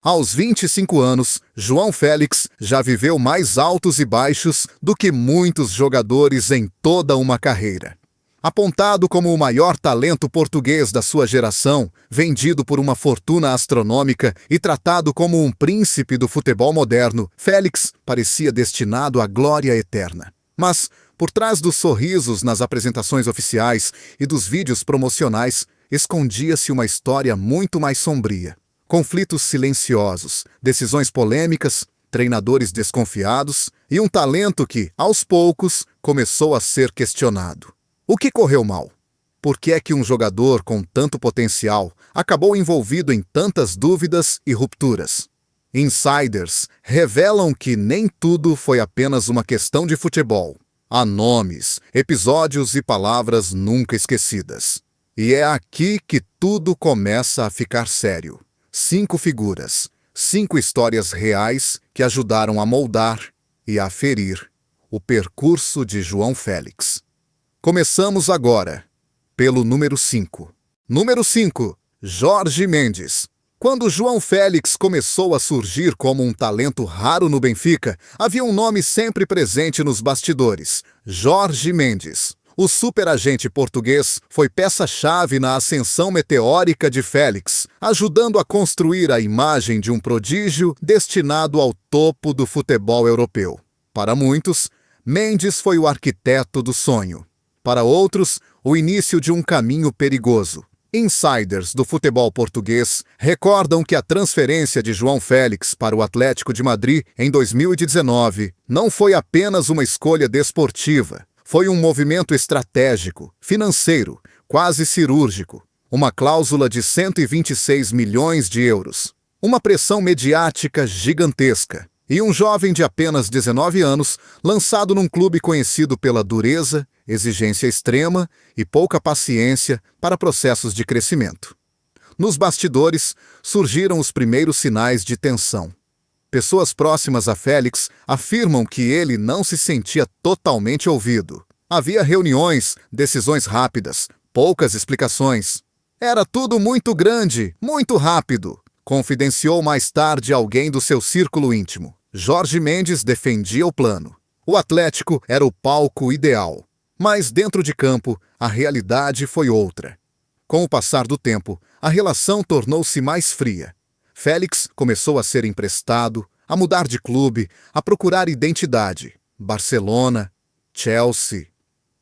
Aos 25 anos, João Félix já viveu mais altos e baixos do que muitos jogadores em toda uma carreira. Apontado como o maior talento português da sua geração, vendido por uma fortuna astronômica e tratado como um príncipe do futebol moderno, Félix parecia destinado à glória eterna. Mas, por trás dos sorrisos nas apresentações oficiais e dos vídeos promocionais, escondia-se uma história muito mais sombria. Conflitos silenciosos, decisões polêmicas, treinadores desconfiados e um talento que, aos poucos, começou a ser questionado. O que correu mal? Por que é que um jogador com tanto potencial acabou envolvido em tantas dúvidas e rupturas? Insiders revelam que nem tudo foi apenas uma questão de futebol. Há nomes, episódios e palavras nunca esquecidas. E é aqui que tudo começa a ficar sério. 5 figuras, 5 histórias reais que ajudaram a moldar e a ferir o percurso de João Félix. Começamos agora, pelo número 5. Número 5, Jorge Mendes. Quando João Félix começou a surgir como um talento raro no Benfica, havia um nome sempre presente nos bastidores: Jorge Mendes. O superagente português foi peça-chave na ascensão meteórica de Félix, ajudando a construir a imagem de um prodígio destinado ao topo do futebol europeu. Para muitos, Mendes foi o arquiteto do sonho. Para outros, o início de um caminho perigoso. Insiders do futebol português recordam que a transferência de João Félix para o Atlético de Madrid em 2019 não foi apenas uma escolha desportiva. Foi um movimento estratégico, financeiro, quase cirúrgico. Uma cláusula de 126 milhões de euros. Uma pressão mediática gigantesca. E um jovem de apenas 19 anos, lançado num clube conhecido pela dureza, exigência extrema e pouca paciência para processos de crescimento. Nos bastidores, surgiram os primeiros sinais de tensão. Pessoas próximas a Félix afirmam que ele não se sentia totalmente ouvido. Havia reuniões, decisões rápidas, poucas explicações. Era tudo muito grande, muito rápido, confidenciou mais tarde alguém do seu círculo íntimo. Jorge Mendes defendia o plano. O Atlético era o palco ideal. Mas dentro de campo, a realidade foi outra. Com o passar do tempo, a relação tornou-se mais fria. Félix começou a ser emprestado, a mudar de clube, a procurar identidade. Barcelona, Chelsea.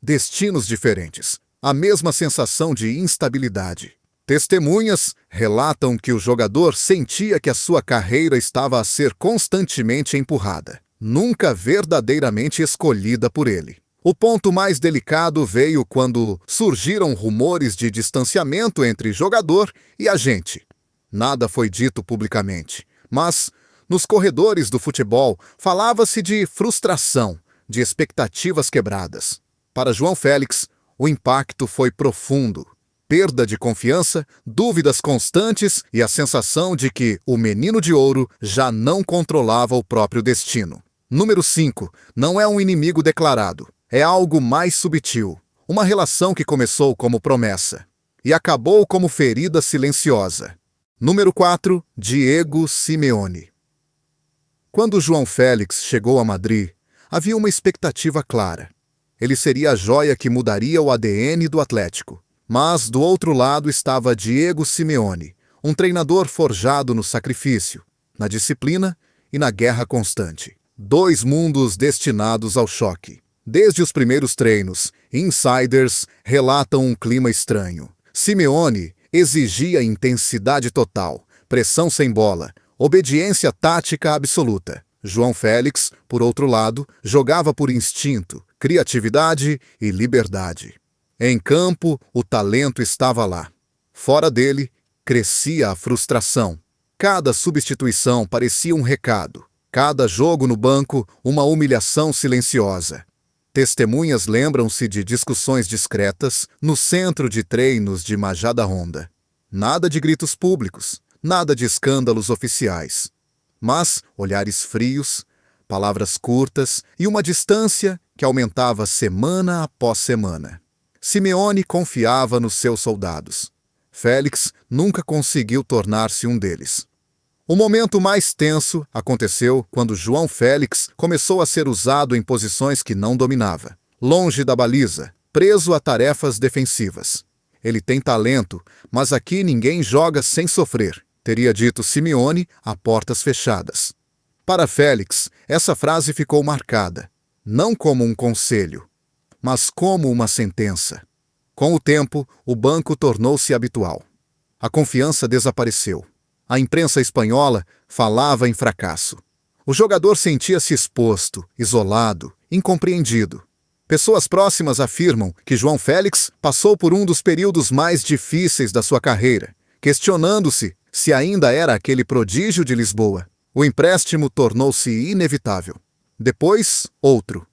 Destinos diferentes. A mesma sensação de instabilidade. Testemunhas relatam que o jogador sentia que a sua carreira estava a ser constantemente empurrada, nunca verdadeiramente escolhida por ele. O ponto mais delicado veio quando surgiram rumores de distanciamento entre jogador e agente. Nada foi dito publicamente, mas nos corredores do futebol falava-se de frustração, de expectativas quebradas. Para João Félix, o impacto foi profundo. Perda de confiança, dúvidas constantes e a sensação de que o menino de ouro já não controlava o próprio destino. Número 5. Não é um inimigo declarado. É algo mais sutil. Uma relação que começou como promessa e acabou como ferida silenciosa. Número 4. Diego Simeone. Quando João Félix chegou a Madrid, havia uma expectativa clara. Ele seria a joia que mudaria o ADN do Atlético. Mas, do outro lado, estava Diego Simeone, um treinador forjado no sacrifício, na disciplina e na guerra constante. 2 mundos destinados ao choque. Desde os primeiros treinos, insiders relatam um clima estranho. Simeone exigia intensidade total, pressão sem bola, obediência tática absoluta. João Félix, por outro lado, jogava por instinto, criatividade e liberdade. Em campo, o talento estava lá. Fora dele, crescia a frustração. Cada substituição parecia um recado. Cada jogo no banco, uma humilhação silenciosa. Testemunhas lembram-se de discussões discretas no centro de treinos de Majadahonda. Nada de gritos públicos, nada de escândalos oficiais. Mas olhares frios, palavras curtas e uma distância que aumentava semana após semana. Simeone confiava nos seus soldados. Félix nunca conseguiu tornar-se um deles. O momento mais tenso aconteceu quando João Félix começou a ser usado em posições que não dominava, longe da baliza, preso a tarefas defensivas. Ele tem talento, mas aqui ninguém joga sem sofrer, teria dito Simeone a portas fechadas. Para Félix, essa frase ficou marcada, não como um conselho, mas como uma sentença. Com o tempo, o banco tornou-se habitual. A confiança desapareceu. A imprensa espanhola falava em fracasso. O jogador sentia-se exposto, isolado, incompreendido. Pessoas próximas afirmam que João Félix passou por um dos períodos mais difíceis da sua carreira, questionando-se se ainda era aquele prodígio de Lisboa. O empréstimo tornou-se inevitável. Depois, outro.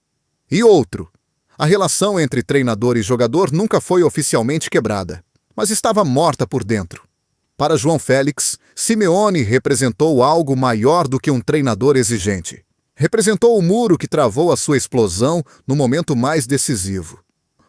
E outro. A relação entre treinador e jogador nunca foi oficialmente quebrada, mas estava morta por dentro. Para João Félix, Simeone representou algo maior do que um treinador exigente. Representou o muro que travou a sua explosão no momento mais decisivo.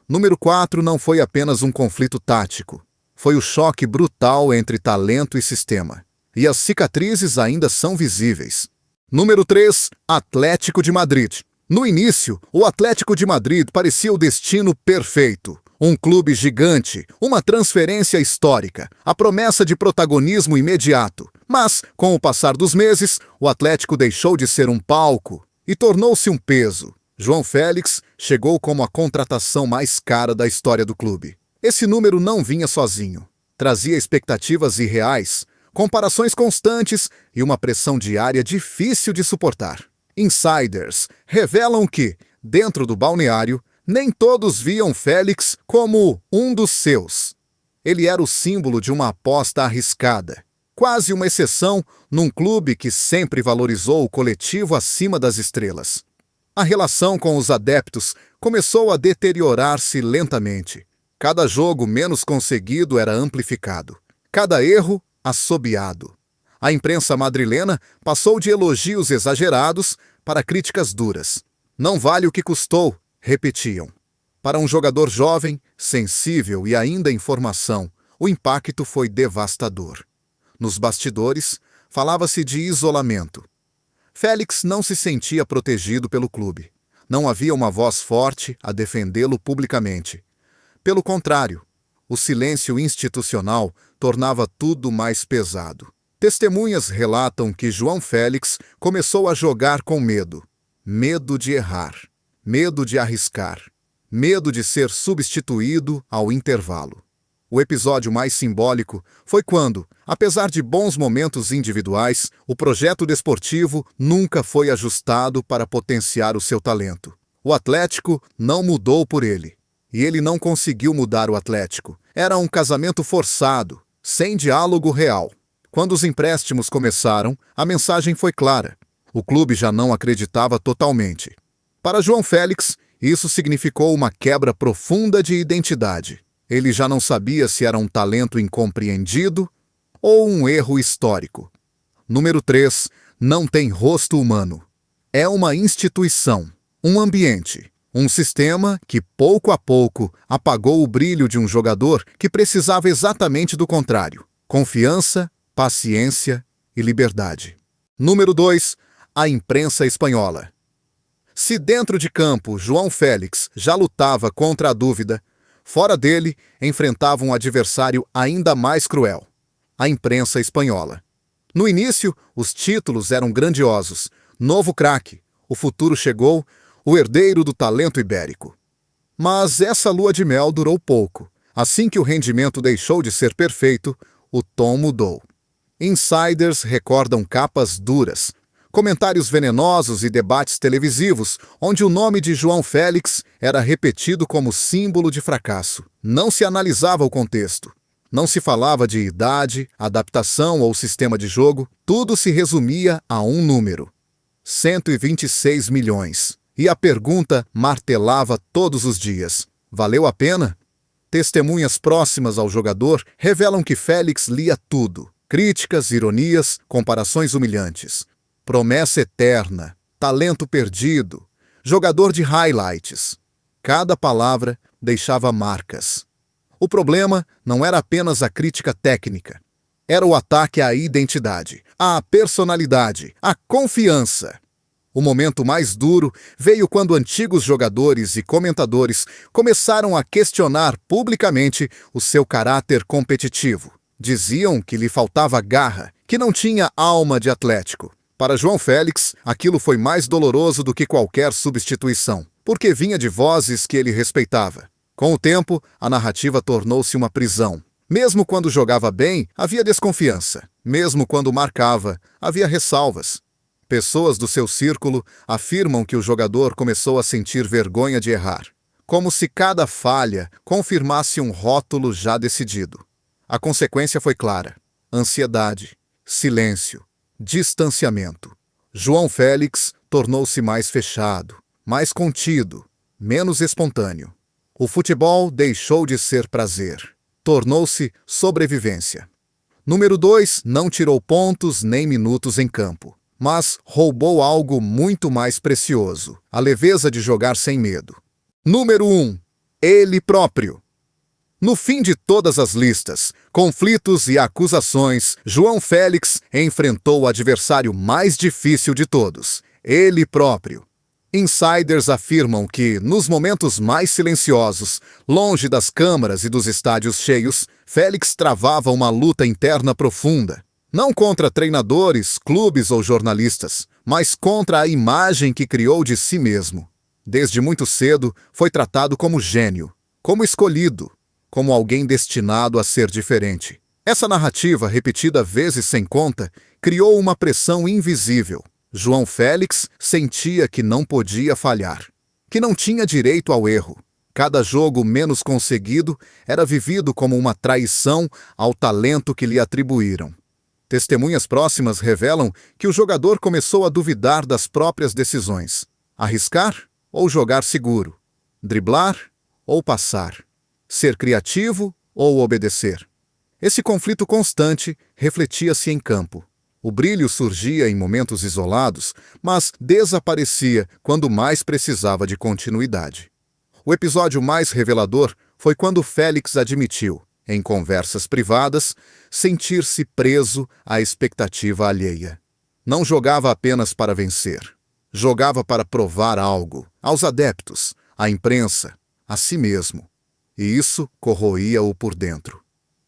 Número 4 não foi apenas um conflito tático. Foi o choque brutal entre talento e sistema. E as cicatrizes ainda são visíveis. Número 3, Atlético de Madrid. No início, o Atlético de Madrid parecia o destino perfeito. Um clube gigante, uma transferência histórica, a promessa de protagonismo imediato. Mas, com o passar dos meses, o Atlético deixou de ser um palco e tornou-se um peso. João Félix chegou como a contratação mais cara da história do clube. Esse número não vinha sozinho. Trazia expectativas irreais, comparações constantes e uma pressão diária difícil de suportar. Insiders revelam que, dentro do balneário, nem todos viam Félix como um dos seus. Ele era o símbolo de uma aposta arriscada, quase uma exceção num clube que sempre valorizou o coletivo acima das estrelas. A relação com os adeptos começou a deteriorar-se lentamente. Cada jogo menos conseguido era amplificado. Cada erro, assobiado. A imprensa madrilena passou de elogios exagerados para críticas duras. Não vale o que custou, repetiam. Para um jogador jovem, sensível e ainda em formação, o impacto foi devastador. Nos bastidores, falava-se de isolamento. Félix não se sentia protegido pelo clube. Não havia uma voz forte a defendê-lo publicamente. Pelo contrário, o silêncio institucional tornava tudo mais pesado. Testemunhas relatam que João Félix começou a jogar com medo. Medo de errar. Medo de arriscar. Medo de ser substituído ao intervalo. O episódio mais simbólico foi quando, apesar de bons momentos individuais, o projeto desportivo nunca foi ajustado para potenciar o seu talento. O Atlético não mudou por ele. E ele não conseguiu mudar o Atlético. Era um casamento forçado, sem diálogo real. Quando os empréstimos começaram, a mensagem foi clara. O clube já não acreditava totalmente. Para João Félix, isso significou uma quebra profunda de identidade. Ele já não sabia se era um talento incompreendido ou um erro histórico. Número 3, não tem rosto humano. É uma instituição, um ambiente, um sistema que, pouco a pouco, apagou o brilho de um jogador que precisava exatamente do contrário: confiança, paciência e liberdade. Número 2, a imprensa espanhola. Se dentro de campo João Félix já lutava contra a dúvida, fora dele enfrentava um adversário ainda mais cruel: a imprensa espanhola. No início, os títulos eram grandiosos. Novo craque, o futuro chegou, o herdeiro do talento ibérico. Mas essa lua de mel durou pouco. Assim que o rendimento deixou de ser perfeito, o tom mudou. Insiders recordam capas duras, comentários venenosos e debates televisivos, onde o nome de João Félix era repetido como símbolo de fracasso. Não se analisava o contexto. Não se falava de idade, adaptação ou sistema de jogo. Tudo se resumia a um número: 126 milhões. E a pergunta martelava todos os dias: valeu a pena? Testemunhas próximas ao jogador revelam que Félix lia tudo: críticas, ironias, comparações humilhantes. Promessa eterna, talento perdido, jogador de highlights. Cada palavra deixava marcas. O problema não era apenas a crítica técnica. Era o ataque à identidade, à personalidade, à confiança. O momento mais duro veio quando antigos jogadores e comentadores começaram a questionar publicamente o seu caráter competitivo. Diziam que lhe faltava garra, que não tinha alma de atlético. Para João Félix, aquilo foi mais doloroso do que qualquer substituição, porque vinha de vozes que ele respeitava. Com o tempo, a narrativa tornou-se uma prisão. Mesmo quando jogava bem, havia desconfiança. Mesmo quando marcava, havia ressalvas. Pessoas do seu círculo afirmam que o jogador começou a sentir vergonha de errar, como se cada falha confirmasse um rótulo já decidido. A consequência foi clara: ansiedade, silêncio, distanciamento. João Félix tornou-se mais fechado, mais contido, menos espontâneo. O futebol deixou de ser prazer, tornou-se sobrevivência. Número 2 não tirou pontos nem minutos em campo, mas roubou algo muito mais precioso: a leveza de jogar sem medo. Número 1. Ele próprio. No fim de todas as listas, conflitos e acusações, João Félix enfrentou o adversário mais difícil de todos: ele próprio. Insiders afirmam que, nos momentos mais silenciosos, longe das câmaras e dos estádios cheios, Félix travava uma luta interna profunda. Não contra treinadores, clubes ou jornalistas, mas contra a imagem que criou de si mesmo. Desde muito cedo, foi tratado como gênio, como escolhido, como alguém destinado a ser diferente. Essa narrativa, repetida vezes sem conta, criou uma pressão invisível. João Félix sentia que não podia falhar, que não tinha direito ao erro. Cada jogo menos conseguido era vivido como uma traição ao talento que lhe atribuíram. Testemunhas próximas revelam que o jogador começou a duvidar das próprias decisões: arriscar ou jogar seguro, driblar ou passar, ser criativo ou obedecer. Esse conflito constante refletia-se em campo. O brilho surgia em momentos isolados, mas desaparecia quando mais precisava de continuidade. O episódio mais revelador foi quando Félix admitiu, em conversas privadas, sentir-se preso à expectativa alheia. Não jogava apenas para vencer. Jogava para provar algo, aos adeptos, à imprensa, a si mesmo. E isso corroía-o por dentro.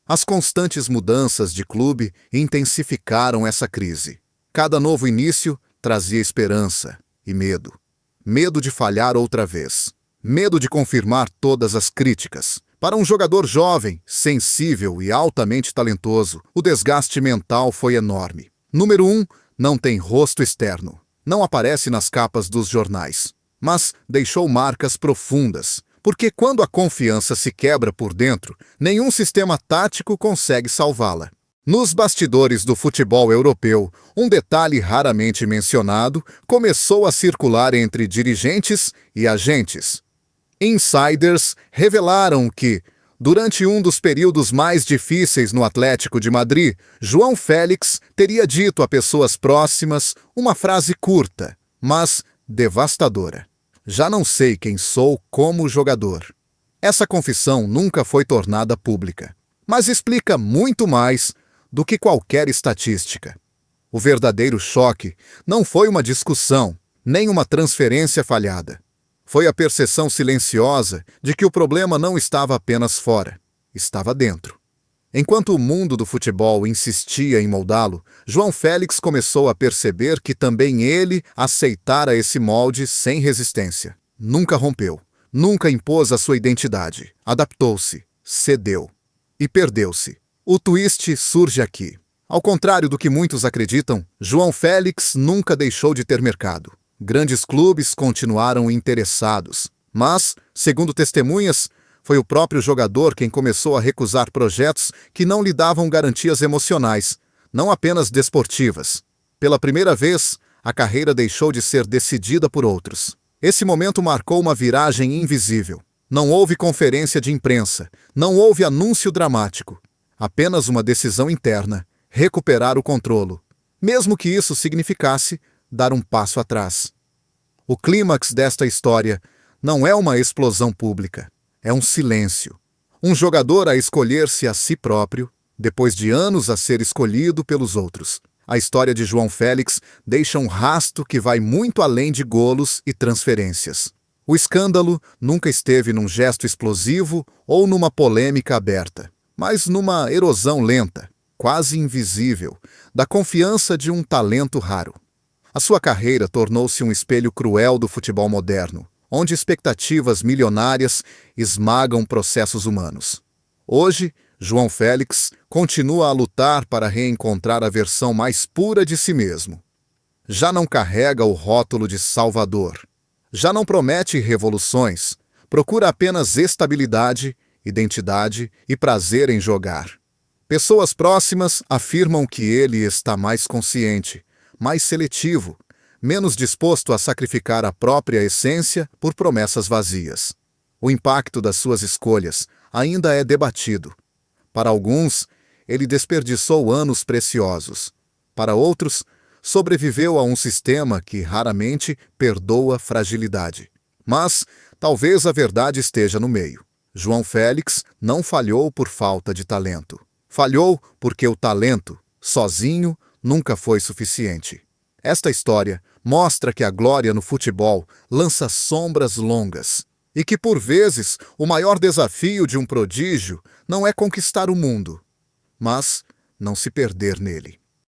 As constantes mudanças de clube intensificaram essa crise. Cada novo início trazia esperança e medo. Medo de falhar outra vez. Medo de confirmar todas as críticas. Para um jogador jovem, sensível e altamente talentoso, o desgaste mental foi enorme. Número 1, não tem rosto externo. Não aparece nas capas dos jornais. Mas deixou marcas profundas. Porque quando a confiança se quebra por dentro, nenhum sistema tático consegue salvá-la. Nos bastidores do futebol europeu, um detalhe raramente mencionado começou a circular entre dirigentes e agentes. Insiders revelaram que, durante um dos períodos mais difíceis no Atlético de Madrid, João Félix teria dito a pessoas próximas uma frase curta, mas devastadora: já não sei quem sou como jogador. Essa confissão nunca foi tornada pública, mas explica muito mais do que qualquer estatística. O verdadeiro choque não foi uma discussão, nem uma transferência falhada. Foi a percepção silenciosa de que o problema não estava apenas fora, estava dentro. Enquanto o mundo do futebol insistia em moldá-lo, João Félix começou a perceber que também ele aceitara esse molde sem resistência. Nunca rompeu, nunca impôs a sua identidade. Adaptou-se, cedeu e perdeu-se. O twist surge aqui. Ao contrário do que muitos acreditam, João Félix nunca deixou de ter mercado. Grandes clubes continuaram interessados, mas, segundo testemunhas, foi o próprio jogador quem começou a recusar projetos que não lhe davam garantias emocionais, não apenas desportivas. Pela primeira vez, a carreira deixou de ser decidida por outros. Esse momento marcou uma viragem invisível. Não houve conferência de imprensa, não houve anúncio dramático. Apenas uma decisão interna: recuperar o controlo, mesmo que isso significasse dar um passo atrás. O clímax desta história não é uma explosão pública. É um silêncio. Um jogador a escolher-se a si próprio, depois de anos a ser escolhido pelos outros. A história de João Félix deixa um rastro que vai muito além de golos e transferências. O escândalo nunca esteve num gesto explosivo ou numa polêmica aberta, mas numa erosão lenta, quase invisível, da confiança de um talento raro. A sua carreira tornou-se um espelho cruel do futebol moderno, onde expectativas milionárias esmagam processos humanos. Hoje, João Félix continua a lutar para reencontrar a versão mais pura de si mesmo. Já não carrega o rótulo de salvador. Já não promete revoluções. Procura apenas estabilidade, identidade e prazer em jogar. Pessoas próximas afirmam que ele está mais consciente, mais seletivo, menos disposto a sacrificar a própria essência por promessas vazias. O impacto das suas escolhas ainda é debatido. Para alguns, ele desperdiçou anos preciosos. Para outros, sobreviveu a um sistema que raramente perdoa fragilidade. Mas talvez a verdade esteja no meio. João Félix não falhou por falta de talento. Falhou porque o talento, sozinho, nunca foi suficiente. Esta história mostra que a glória no futebol lança sombras longas e que, por vezes, o maior desafio de um prodígio não é conquistar o mundo, mas não se perder nele.